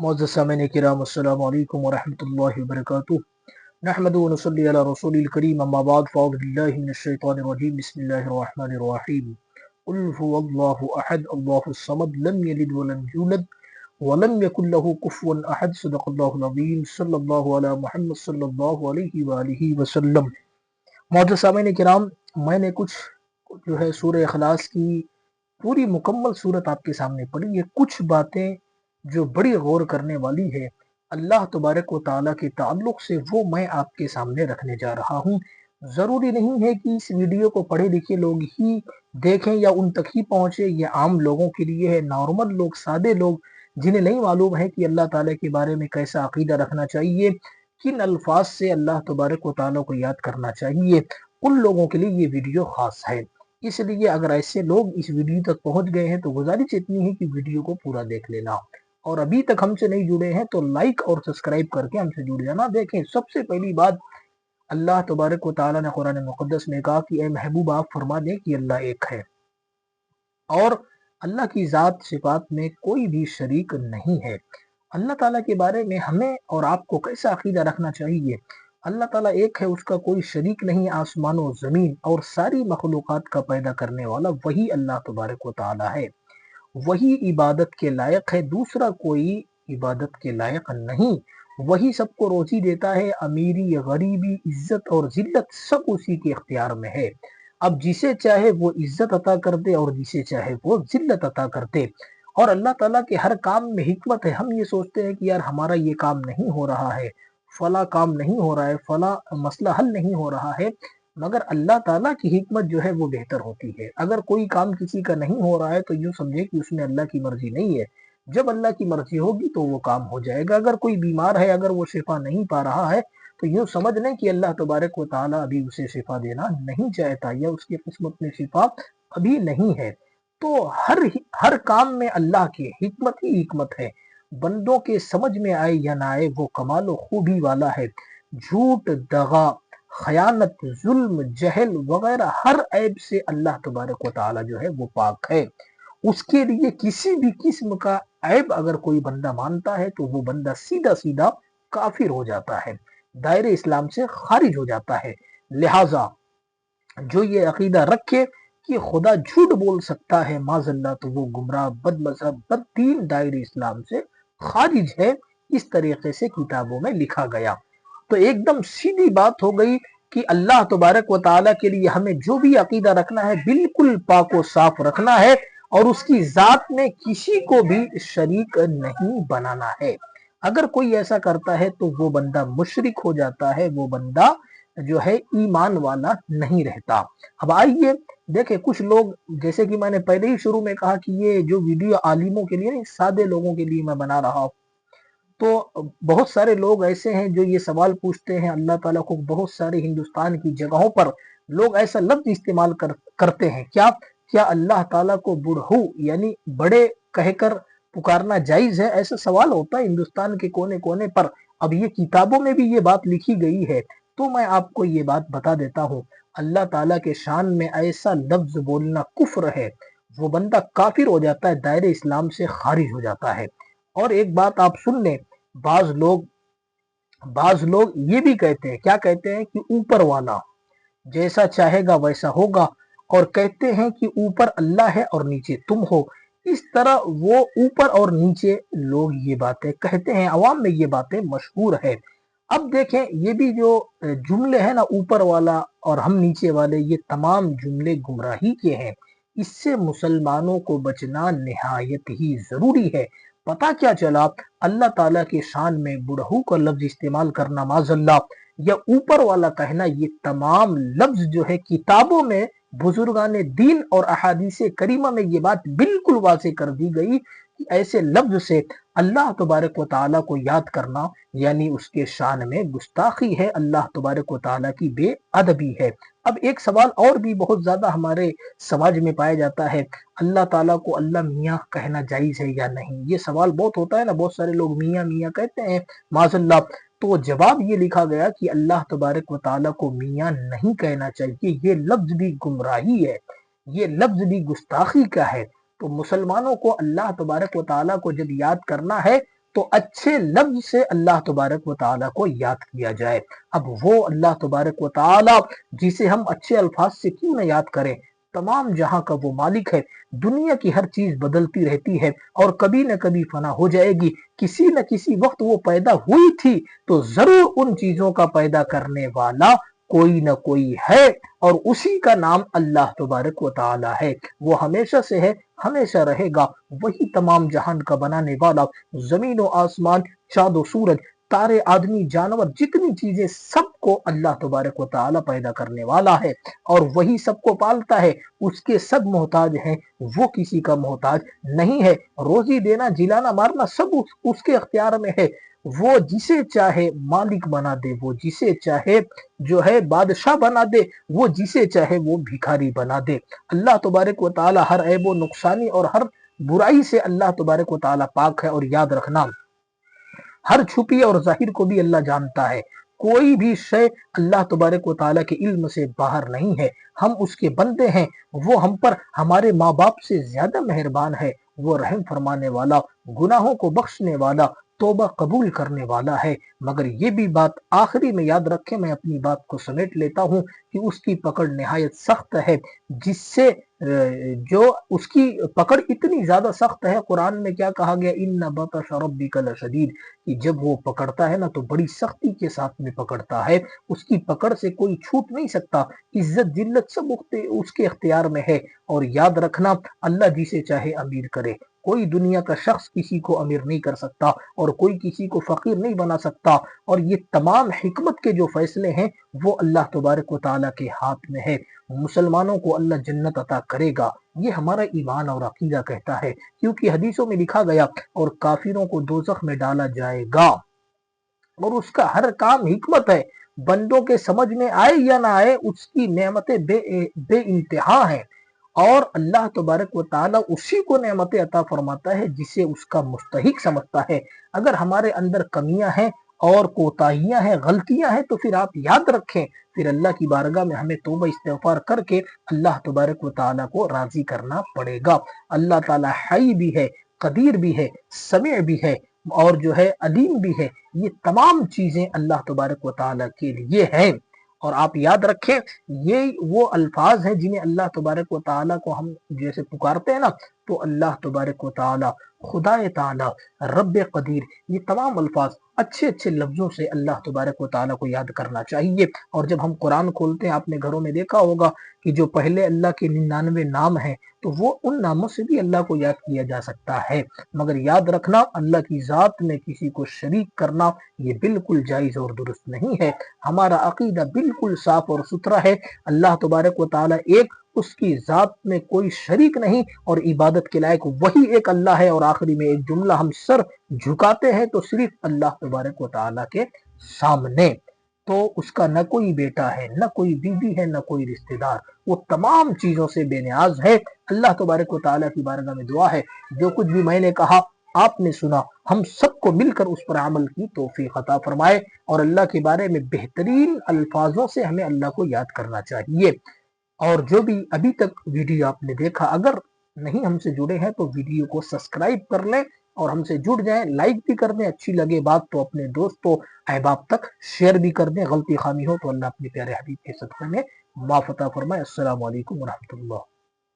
معزز سامعین کرام، السلام علیکم ورحمۃ اللہ وبرکاتہ۔ نحمد و نصلی علی رسول الکریم، اما بعد فاعوذ باللہ من الشیطان الرجیم، بسم اللہ الرحمن الرحیم۔ قل هو اللہ احد اللہ الصمد لم یلد ولم یولد ولم یکن له کفوا احد، صدق اللہ العظیم، صلی اللہ علی محمد صلی اللہ علیہ وآلہ وسلم۔ معزز سامعین کرام، میں نے کچھ سورہ اخلاص کی پوری مکمل صورت آپ کے سامنے پڑھی ہے۔ کچھ باتیں جو بڑی غور کرنے والی ہے اللہ تبارک و تعالیٰ کے تعلق سے، وہ میں آپ کے سامنے رکھنے جا رہا ہوں۔ ضروری نہیں ہے کہ اس ویڈیو کو پڑھے لکھے لوگ ہی دیکھیں یا ان تک ہی پہنچے، یہ عام لوگوں کے لیے ہے، نارمل لوگ، سادے لوگ جنہیں نہیں معلوم ہے کہ اللہ تعالیٰ کے بارے میں کیسا عقیدہ رکھنا چاہیے، کن الفاظ سے اللہ تبارک و تعالیٰ کو یاد کرنا چاہیے، ان لوگوں کے لیے یہ ویڈیو خاص ہے۔ اس لیے اگر ایسے لوگ اس ویڈیو تک پہنچ گئے ہیں تو گزارش اتنی ہے کہ ویڈیو کو پورا دیکھ لینا، اور ابھی تک ہم سے نہیں جڑے ہیں تو لائک اور سبسکرائب کر کے ہم سے جڑ جانا۔ دیکھیں، سب سے پہلی بات، اللہ تبارک و تعالیٰ نے قرآن مقدس میں کہا کہ اے محبوب آپ فرما دیں کہ اللہ ایک ہے، اور اللہ کی ذات صفات میں کوئی بھی شریک نہیں ہے۔ اللہ تعالیٰ کے بارے میں ہمیں اور آپ کو کیسا عقیدہ رکھنا چاہیے؟ اللہ تعالیٰ ایک ہے، اس کا کوئی شریک نہیں، آسمان و زمین اور ساری مخلوقات کا پیدا کرنے والا وہی اللہ تبارک و تعالیٰ ہے، وہی عبادت کے لائق ہے، دوسرا کوئی عبادت کے لائق نہیں۔ وہی سب کو روزی دیتا ہے، امیری غریبی عزت اور ذلت سب اسی کے اختیار میں ہے۔ اب جسے چاہے وہ عزت عطا کر دے اور جسے چاہے وہ ذلت عطا کر دے، اور اللہ تعالیٰ کے ہر کام میں حکمت ہے۔ ہم یہ سوچتے ہیں کہ یار ہمارا یہ کام نہیں ہو رہا ہے، فلاں کام نہیں ہو رہا ہے، فلاں مسئلہ حل نہیں ہو رہا ہے، مگر اللہ تعالیٰ کی حکمت جو ہے وہ بہتر ہوتی ہے۔ اگر کوئی کام کسی کا نہیں ہو رہا ہے تو یوں سمجھے کہ اس میں اللہ کی مرضی نہیں ہے، جب اللہ کی مرضی ہوگی تو وہ کام ہو جائے گا۔ اگر کوئی بیمار ہے، اگر وہ شفا نہیں پا رہا ہے تو یوں سمجھ لیں کہ اللہ تبارک و تعالیٰ ابھی اسے شفا دینا نہیں چاہتا، یا اس کی قسمت میں شفا ابھی نہیں ہے۔ تو ہر کام میں اللہ کی حکمت ہی حکمت ہے، بندوں کے سمجھ میں آئے یا نہ آئے وہ کمال و خوبی والا ہے۔ جھوٹ، دغا، خیانت، ظلم، جہل وغیرہ ہر عیب سے اللہ تبارک و تعالیٰ جو ہے وہ پاک ہے۔ اس کے لیے کسی بھی قسم کا عیب اگر کوئی بندہ مانتا ہے تو وہ بندہ سیدھا سیدھا کافر ہو جاتا ہے، دائرے اسلام سے خارج ہو جاتا ہے۔ لہٰذا جو یہ عقیدہ رکھے کہ خدا جھوٹ بول سکتا ہے معاذ اللہ، تو وہ گمراہ، بد مذہب، بد دین، دائرے اسلام سے خارج ہے، اس طریقے سے کتابوں میں لکھا گیا۔ تو ایک دم سیدھی بات ہو گئی کہ اللہ تبارک و تعالیٰ کے لیے ہمیں جو بھی عقیدہ رکھنا ہے بالکل پاک و صاف رکھنا ہے، اور اس کی ذات میں کسی کو بھی شریک نہیں بنانا ہے۔ اگر کوئی ایسا کرتا ہے تو وہ بندہ مشرک ہو جاتا ہے، وہ بندہ جو ہے ایمان والا نہیں رہتا۔ اب آئیے دیکھیں، کچھ لوگ، جیسے کہ میں نے پہلے ہی شروع میں کہا کہ یہ جو ویڈیو عالموں کے لیے نہیں، سادے لوگوں کے لیے میں بنا رہا ہوں، تو بہت سارے لوگ ایسے ہیں جو یہ سوال پوچھتے ہیں اللہ تعالیٰ کو۔ بہت سارے ہندوستان کی جگہوں پر لوگ ایسا لفظ استعمال کرتے ہیں، کیا اللہ تعالیٰ کو بڑھو یعنی بڑے کہہ کر پکارنا جائز ہے؟ ایسا سوال ہوتا ہے ہندوستان کے کونے کونے پر۔ اب یہ کتابوں میں بھی یہ بات لکھی گئی ہے، تو میں آپ کو یہ بات بتا دیتا ہوں، اللہ تعالیٰ کے شان میں ایسا لفظ بولنا کفر ہے، وہ بندہ کافر ہو جاتا ہے، دائرے اسلام سے خارج ہو جاتا ہے۔ اور ایک بات آپ سن لیں، بعض لوگ یہ بھی کہتے ہیں، کیا کہتے ہیں؟ کہ اوپر والا جیسا چاہے گا ویسا ہوگا، اور کہتے ہیں کہ اوپر اللہ ہے اور نیچے تم ہو۔ اس طرح وہ اوپر اور نیچے لوگ یہ باتیں کہتے ہیں، عوام میں یہ باتیں مشہور ہے۔ اب دیکھیں، یہ بھی جو جملے ہیں نا، اوپر والا اور ہم نیچے والے، یہ تمام جملے گمراہی کے ہیں۔ اس سے مسلمانوں کو بچنا نہایت ہی ضروری ہے۔ پتہ کیا چلا؟ اللہ تعالیٰ کے شان میں بڑھو کا لفظ استعمال کرنا معاذ اللہ، یا اوپر والا کہنا، یہ تمام لفظ جو ہے کتابوں میں بزرگان دین اور احادیث کریمہ میں یہ بات بالکل واضح کر دی گئی کہ ایسے لفظ سے اللہ تبارک و تعالیٰ کو یاد کرنا یعنی اس کے شان میں گستاخی ہے، اللہ تبارک و تعالیٰ کی بے ادبی ہے۔ اب ایک سوال اور بھی بہت زیادہ ہمارے سماج میں پایا جاتا ہے، اللہ تعالیٰ کو اللہ میاں کہنا جائز ہے یا نہیں؟ یہ سوال بہت ہوتا ہے نا، بہت سارے لوگ میاں میاں کہتے ہیں معاذ اللہ۔ تو جواب یہ لکھا گیا کہ اللہ تبارک و تعالیٰ کو میاں نہیں کہنا چاہیے، یہ لفظ بھی گمراہی ہے، یہ لفظ بھی گستاخی کا ہے۔ تو مسلمانوں کو اللہ تبارک و تعالیٰ کو جب یاد کرنا ہے تو اچھے لفظ سے اللہ تبارک و تعالیٰ کو یاد کیا جائے۔ اب وہ اللہ تبارک و تعالیٰ جسے ہم اچھے الفاظ سے کیوں نہ یاد کریں، تمام جہاں کا وہ مالک ہے، دنیا کی ہر چیز بدلتی رہتی ہے اور کبھی نہ کبھی فنا ہو جائے گی، کسی نہ کسی وقت وہ پیدا ہوئی تھی تو ضرور ان چیزوں کا پیدا کرنے والا کوئی نہ کوئی ہے، اور اسی کا نام اللہ تبارک و تعالی ہے۔ وہ ہمیشہ سے ہے، ہمیشہ رہے گا، وہی تمام جہان کا بنانے والا، زمین و آسمان، چاند و سورج، تارے، آدمی، جانور، جتنی چیزیں، سب کو اللہ تبارک و تعالی پیدا کرنے والا ہے، اور وہی سب کو پالتا ہے۔ اس کے سب محتاج ہیں، وہ کسی کا محتاج نہیں ہے۔ روزی دینا، جلانا، مارنا سب اس کے اختیار میں ہے۔ وہ جسے چاہے مالک بنا دے، وہ جسے چاہے جو ہے بادشاہ بنا دے، وہ جسے چاہے وہ بھکاری بنا دے۔ اللہ تبارک و تعالی ہر عیب و نقصانی اور ہر برائی سے اللہ تبارک و تعالی پاک ہے، اور یاد رکھنا ہر چھپی اور ظاہر کو بھی اللہ جانتا ہے۔ کوئی بھی شے اللہ تبارک و تعالیٰ کے علم سے باہر نہیں ہے۔ ہم اس کے بندے ہیں، وہ ہم پر ہمارے ماں باپ سے زیادہ مہربان ہے۔ وہ رحم فرمانے والا، گناہوں کو بخشنے والا، توبہ قبول کرنے والا ہے۔ مگر یہ بھی بات آخری میں یاد رکھیں، میں اپنی بات کو سمیٹ لیتا ہوں کہ اس کی پکڑ نہایت سخت ہے، جس سے جو اس کی پکڑ اتنی زیادہ سخت ہے، قرآن میں کیا کہا گیا، ان بطش ربک لشدید، کہ جب وہ پکڑتا ہے نا تو بڑی سختی کے ساتھ میں پکڑتا ہے، اس کی پکڑ سے کوئی چھوٹ نہیں سکتا۔ عزت ذلت سب اس کے اختیار میں ہے۔ اور یاد رکھنا، اللہ جسے چاہے امیر کرے، کوئی دنیا کا شخص کسی کو امیر نہیں کر سکتا، اور کوئی کسی کو فقیر نہیں بنا سکتا، اور یہ تمام حکمت کے جو فیصلے ہیں وہ اللہ تبارک و تعالیٰ کے ہاتھ میں ہے۔ مسلمانوں کو اللہ جنت عطا کرے گا، یہ ہمارا ایمان اور عقیدہ کہتا ہے، کیونکہ حدیثوں میں لکھا گیا، اور کافروں کو دوزخ میں ڈالا جائے گا، اور اس کا ہر کام حکمت ہے، بندوں کے سمجھ میں آئے یا نہ آئے، اس کی نعمتیں بے انتہا ہیں، اور اللہ تبارک و تعالیٰ اسی کو نعمتیں عطا فرماتا ہے جسے اس کا مستحق سمجھتا ہے۔ اگر ہمارے اندر کمیاں ہیں اور کوتاہیاں ہیں، غلطیاں ہیں، تو پھر آپ یاد رکھیں، پھر اللہ کی بارگاہ میں ہمیں توبہ استغفار کر کے اللہ تبارک و تعالیٰ کو راضی کرنا پڑے گا۔ اللہ تعالیٰ حی بھی ہے، قدیر بھی ہے، سمیع بھی ہے، اور جو ہے علیم بھی ہے۔ یہ تمام چیزیں اللہ تبارک و تعالیٰ کے لیے ہیں، اور آپ یاد رکھیں، یہ وہ الفاظ ہیں جنہیں اللہ تبارک و تعالیٰ کو ہم جیسے پکارتے ہیں نا، تو اللہ تبارک و تعالیٰ، خدا تعالیٰ، رب قدیر، یہ تمام الفاظ اچھے اچھے لفظوں سے اللہ تبارک و تعالیٰ کو یاد کرنا چاہیے۔ اور جب ہم قرآن کھولتے ہیں، آپ نے گھروں میں دیکھا ہوگا کہ جو پہلے اللہ کے 99 نام ہیں، تو وہ ان ناموں سے بھی اللہ کو یاد کیا جا سکتا ہے، مگر یاد رکھنا، اللہ کی ذات میں کسی کو شریک کرنا یہ بالکل جائز اور درست نہیں ہے۔ ہمارا عقیدہ بالکل صاف اور ستھرا ہے، اللہ تبارک و تعالیٰ ایک، اس کی ذات میں کوئی شریک نہیں، اور عبادت کے لائق وہی ایک اللہ ہے۔ اور آخری میں ایک جملہ، ہم سر جھکاتے ہیں تو صرف اللہ تبارک و تعالیٰ کے سامنے، تو اس کا نہ کوئی بیٹا ہے، نہ کوئی بیوی ہے، نہ کوئی رشتہ دار، وہ تمام چیزوں سے بے نیاز ہے۔ اللہ تبارک و تعالیٰ کی بارگاہ میں دعا ہے، جو کچھ بھی میں نے کہا، آپ نے سنا، ہم سب کو مل کر اس پر عمل کی توفیق عطا فرمائے، اور اللہ کے بارے میں بہترین الفاظوں سے ہمیں اللہ کو یاد کرنا چاہیے۔ اور جو بھی ابھی تک ویڈیو آپ نے دیکھا، اگر نہیں ہم سے جڑے ہیں تو ویڈیو کو سبسکرائب کر لیں اور ہم سے جڑ جائیں، لائک بھی کر دیں، اچھی لگے بات تو اپنے دوستوں احباب تک شیئر بھی کر دیں، غلطی خامی ہو تو اللہ اپنے پیارے حبیب کے صدقے میں معاف عطا فرمائے۔ السلام علیکم ورحمۃ اللہ۔